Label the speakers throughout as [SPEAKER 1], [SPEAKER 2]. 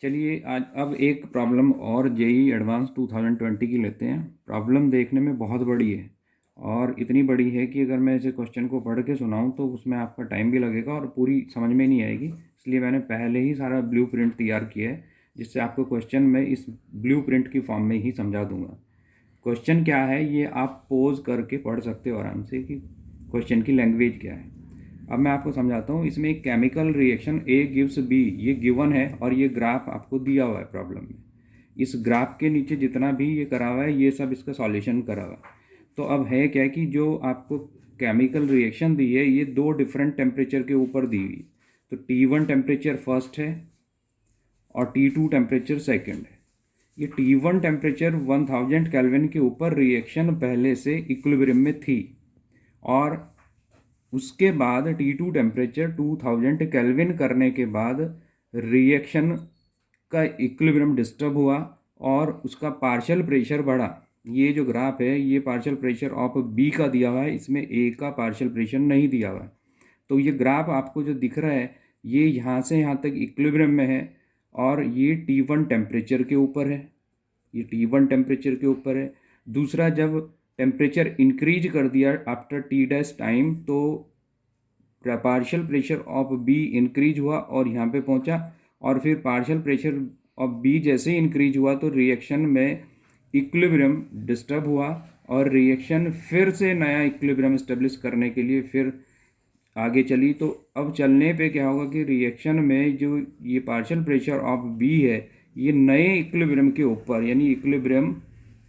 [SPEAKER 1] चलिए आज अब एक प्रॉब्लम और जेई एडवांस 2020 की लेते हैं। प्रॉब्लम देखने में बहुत बड़ी है और इतनी बड़ी है कि अगर मैं इसे क्वेश्चन को पढ़ के सुनाऊं तो उसमें आपका टाइम भी लगेगा और पूरी समझ में नहीं आएगी। इसलिए मैंने पहले ही सारा ब्लूप्रिंट तैयार किया है, जिससे आपको क्वेश्चन मैं इस ब्लूप्रिंट की फॉर्म में ही समझा दूंगा। क्वेश्चन क्या है ये आप पोज करके पढ़ सकते हो आराम से कि क्वेश्चन की लैंग्वेज क्या है। अब मैं आपको समझाता हूँ। इसमें एक chemical reaction A gives B, ये गिवन है और ये ग्राफ आपको दिया हुआ है प्रॉब्लम में। इस ग्राफ के नीचे जितना भी ये करा हुआ है ये सब इसका सॉल्यूशन करा हुआ है। तो अब है क्या कि जो आपको केमिकल रिएक्शन दी है ये दो डिफरेंट टेम्परेचर के ऊपर दी हुई। तो T1 टेम्परेचर फर्स्ट है और T2 टेम्परेचर सेकंड है। ये T1 टेम्परेचर 1000 केल्विन के ऊपर रिएक्शन पहले से इक्विलिब्रियम में थी और उसके बाद T2 टेम्परेचर 2000 केल्विन करने के बाद रिएक्शन का इक्विलिब्रियम डिस्टर्ब हुआ और उसका पार्शियल प्रेशर बढ़ा। ये जो ग्राफ है ये पार्शियल प्रेशर ऑफ बी का दिया हुआ है, इसमें ए का पार्शियल प्रेशर नहीं दिया हुआ है। तो ये ग्राफ आपको जो दिख रहा है ये यहाँ से यहाँ तक इक्विलिब्रियम में है और ये T1 टेम्परेचर के ऊपर है, ये T1 टेम्परेचर के ऊपर है। दूसरा, जब टेम्परेचर इंक्रीज कर दिया आफ्टर टी डैश टाइम तो partial pressure of be increase हुआ और यहाँ पे पहुँचा और फिर पार्शियल प्रेशर ऑफ बी जैसे ही इंक्रीज हुआ तो रिएक्शन में इक्विलिब्रियम डिस्टर्ब हुआ और रिएक्शन फिर से नया इक्विलिब्रियम इस्टेब्लिश करने के लिए फिर आगे चली। तो अब चलने पे क्या होगा कि रिएक्शन में जो ये पार्शियल प्रेशर ऑफ बी है ये नए इक्विलिब्रियम के ऊपर, यानी इक्विलिब्रियम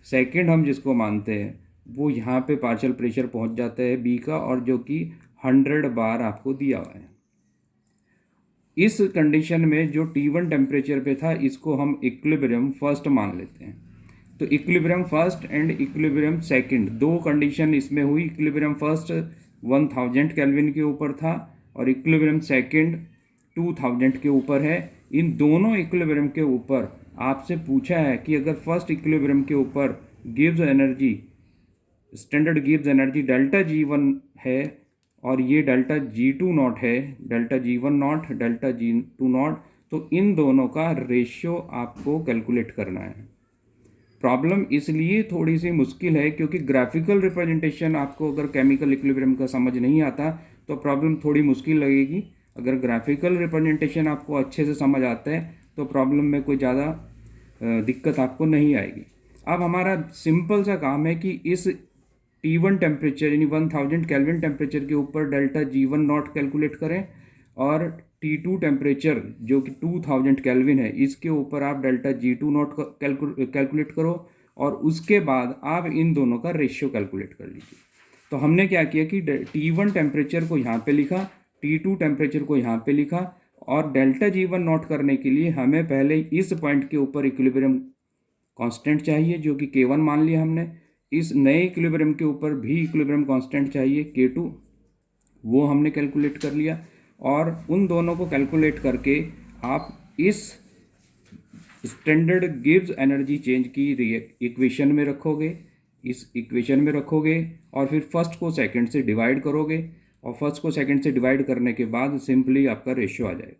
[SPEAKER 1] सेकंड हम जिसको मानते हैं, वो यहाँ पे पार्शियल प्रेशर पहुँच जाता है बी का, और जो कि 100 बार आपको दिया हुआ है। इस कंडीशन में जो T1 टेम्परेचर पे था इसको हम इक्विलिब्रियम फर्स्ट मान लेते हैं। तो equilibrium first and equilibrium second दो कंडीशन इसमें हुई। इक्विलिब्रियम फर्स्ट 1000 केल्विन के ऊपर था और इक्विलिब्रियम सेकंड 2000 के ऊपर है। इन दोनों इक्विलिब्रियम के ऊपर आपसे पूछा है कि अगर फर्स्ट इक्विलिब्रियम के ऊपर gives energy, standard gives energy delta G1 है और ये डेल्टा G2 नॉट है, delta G1 not delta G2 not, तो इन दोनों का रेशियो आपको कैलकुलेट करना है। प्रॉब्लम इसलिए थोड़ी सी मुश्किल है क्योंकि ग्राफिकल रिप्रेजेंटेशन आपको अगर केमिकल इक्विलिब्रियम का समझ नहीं आता तो प्रॉब्लम थोड़ी मुश्किल लगेगी। अगर ग्राफिकल रिप्रेजेंटेशन आपको अच्छे से समझ आता है तो प्रॉब्लम में कोई ज़्यादा दिक्कत आपको नहीं आएगी। अब हमारा सिंपल सा काम है कि इस T1 टेम्परेचर यानी 1000 केल्विन टेम्परेचर के ऊपर डेल्टा G1 नॉट कैलकुलेट करें और T2 टेम्परेचर जो कि 2000 केल्विन है इसके ऊपर आप डेल्टा G2 नॉट कैलकुलेट करो और उसके बाद आप इन दोनों का रेशियो कैलकुलेट कर लीजिए। तो हमने क्या किया कि T1 टेम्परेचर को यहाँ पे लिखा, T2 टेम्परेचर को यहाँ पे लिखा और डेल्टा G1 नॉट करने के लिए हमें पहले इस पॉइंट के ऊपर इक्विलिब्रियम कांस्टेंट चाहिए जो कि K1 मान लिया हमने। इस नए इक्विलिब्रियम के ऊपर भी इक्विलिब्रियम कांस्टेंट चाहिए K2, वो हमने कैलकुलेट कर लिया और उन दोनों को कैलकुलेट करके आप इस स्टैंडर्ड गिव्स एनर्जी चेंज की इक्वेशन में रखोगे, इस इक्वेशन में रखोगे और फिर फर्स्ट को सेकंड से डिवाइड करोगे और फर्स्ट को सेकंड से डिवाइड करने के बाद सिंपली आपका रेशियो आ जाएगा।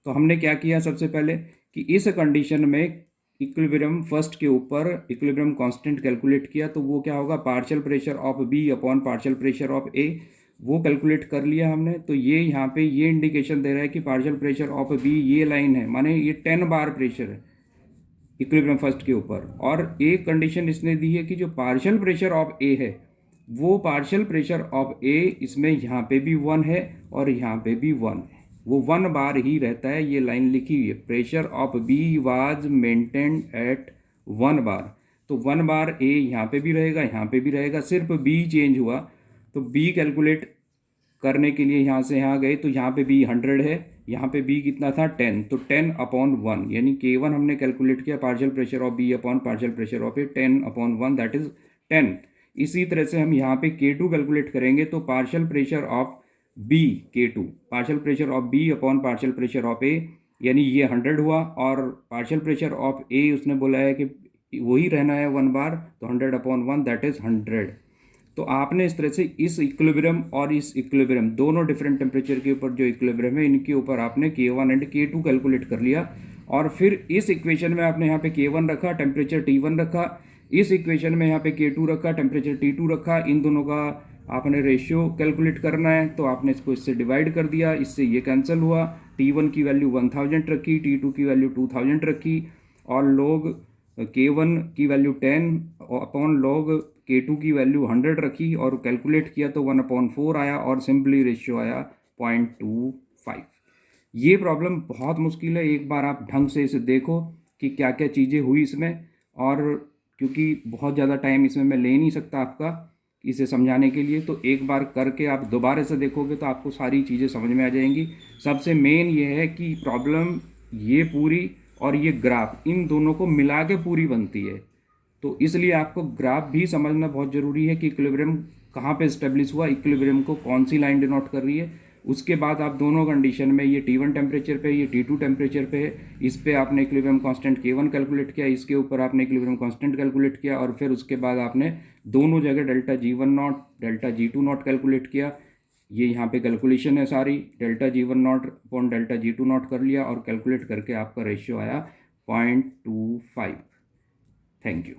[SPEAKER 1] तो हमने क्या किया, सबसे पहले कि इस कंडीशन में इक्विलिब्रियम फर्स्ट के ऊपर इक्विलिब्रियम कांस्टेंट कैलकुलेट किया तो वो क्या होगा, partial pressure of B upon partial pressure of A, वो कैलकुलेट कर लिया हमने। तो ये यहाँ पे ये इंडिकेशन दे रहा है कि पार्शियल प्रेशर ऑफ बी ये लाइन है, माने ये 10 बार प्रेशर है इक्विलिब्रियम फर्स्ट के ऊपर। और एक कंडीशन इसने दी है कि जो पार्शियल प्रेशर ऑफ ए है वो पार्शियल प्रेशर ऑफ ए इसमें यहाँ पे भी 1 है और यहाँ पे भी 1 है, वो 1 बार ही रहता है। ये लाइन लिखी हुई है, pressure of B was maintained at 1 bar. तो 1 बार ए यहाँ पे भी रहेगा, यहाँ पे भी रहेगा, सिर्फ बी चेंज हुआ। तो बी कैलकुलेट करने के लिए यहाँ से यहाँ गए तो यहाँ पे बी 100 है, यहाँ पे बी कितना था 10, तो 10/1 यानी K1 हमने कैलकुलेट किया partial pressure of B upon partial pressure of A, 10/1 that is 10। इसी तरह से हम यहाँ पे K2 कैलकुलेट करेंगे तो partial pressure of B K2, partial pressure of B upon partial pressure of A, यानी ये 100 हुआ और पार्शियल प्रेशर ऑफ ए उसने बोला है कि वही रहना है 1 बार, तो 100/1 दैट इज 100। तो आपने इस तरह से इस इक्विलिब्रियम और इस इक्विलिब्रियम दोनों डिफरेंट टेम्परेचर के ऊपर जो इक्विलिब्रियम है इनके ऊपर आपने K1 एंड K2 कैलकुलेट कर लिया और फिर इस इक्वेशन में आपने यहाँ पे K1 रखा, टेम्परेचर T1 रखा, इस इक्वेशन में यहाँ पे K2 रखा, टेम्परेचर T2 रखा, इन दोनों का आपने रेशियो कैलकुलेट करना है, तो आपने इसको इससे डिवाइड कर दिया, इससे ये कैंसिल हुआ, T1 की वैल्यू 1000 रखी, T2 की वैल्यू 2000 रखी, और लॉग K1 की वैल्यू 10 अपॉन लॉग K2 की वैल्यू 100 रखी और कैलकुलेट किया तो 1/4 आया और सिंपली रेशियो आया 0.25। ये प्रॉब्लम बहुत मुश्किल है, एक बार आप ढंग से इसे देखो कि क्या क्या चीज़ें हुई इसमें, और क्योंकि बहुत ज़्यादा टाइम इसमें मैं ले नहीं सकता आपका इसे समझाने के लिए, तो एक बार करके आप दोबारा से देखोगे तो आपको सारी चीज़ें समझ में आ जाएंगी। सबसे मेन ये है कि प्रॉब्लम ये पूरी और ये ग्राफ इन दोनों को मिला के पूरी बनती है, तो इसलिए आपको ग्राफ भी समझना बहुत ज़रूरी है कि इक्विलिब्रियम कहाँ पे इस्टेब्लिश हुआ, इक्विलिब्रियम को कौन सी लाइन डिनोट कर रही है। उसके बाद आप दोनों कंडीशन में, ये T1 टेम्परेचर पे, ये T2 टेम्परेचर पे है, इस पे आपने इक्विलिब्रियम कांस्टेंट K1 कैलकुलेट किया, इसके ऊपर आपने इक्विलिब्रियम कांस्टेंट कैलकुलेट किया, और फिर उसके बाद आपने दोनों जगह delta G1 not delta G2 not calculate किया। ये यहाँ पे कैलकुलेशन है सारी, delta G1 not upon delta G2 not कर लिया और कैलकुलेट करके आपका रेशियो आया 0.25। Thank you.